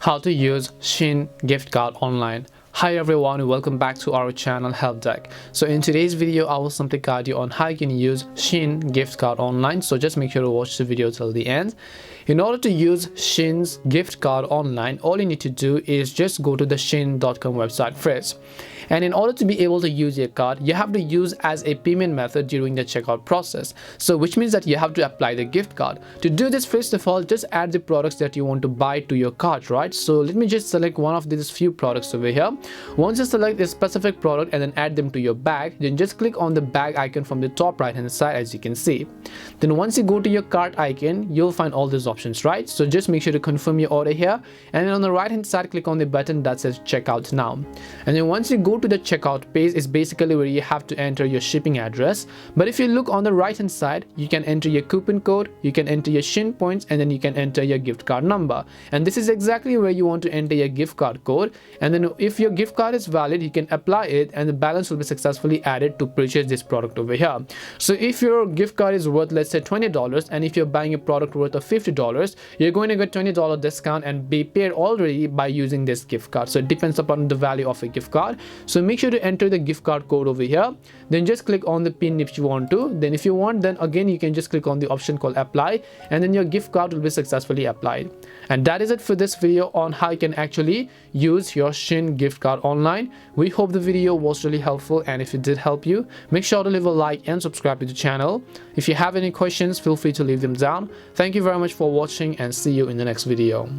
How to use Shein gift card online. Hi everyone, welcome back to our channel Help Deck. So in today's video I will simply guide you on how you can use Shein gift card online, so just make sure to watch the video till the end. In order to use Shein's gift card online, all you need to do is just go to the Shein.com website first. And in order to be able to use your card, you have to use as a payment method during the checkout process. So which means that you have to apply the gift card. To do this, first of all, just add the products that you want to buy to your cart, right? So let me just select one of these few products over here. Once you select a specific product and then add them to your bag, then just click on the bag icon from the top right hand side, as you can see. Then once you go to your cart icon, you'll find all these options, right? So just make sure to confirm your order here, and then on the right hand side, click on the button that says checkout now. And then once you go to the checkout page, is basically where you have to enter your shipping address. But if you look on the right hand side, you can enter your coupon code, you can enter your Shein points, and then you can enter your gift card number. And this is exactly where you want to enter your gift card code. And then if your gift card is valid, you can apply it and the balance will be successfully added to purchase this product over here. So if your gift card is worth, let's say $20, and if you're buying a product worth of $50, you're going to get $20 discount and be paid already by using this gift card. So it depends upon the value of a gift card. So make sure to enter the gift card code over here, then just click on the pin if you want to. Then if you want, then again you can just click on the option called apply, and then your gift card will be successfully applied. And that is it for this video on how you can actually use your Shein gift card online. We hope the video was really helpful, and if it did help you, make sure to leave a like and subscribe to the channel. If you have any questions, feel free to leave them down. Thank you very much for watching, and see you in the next video.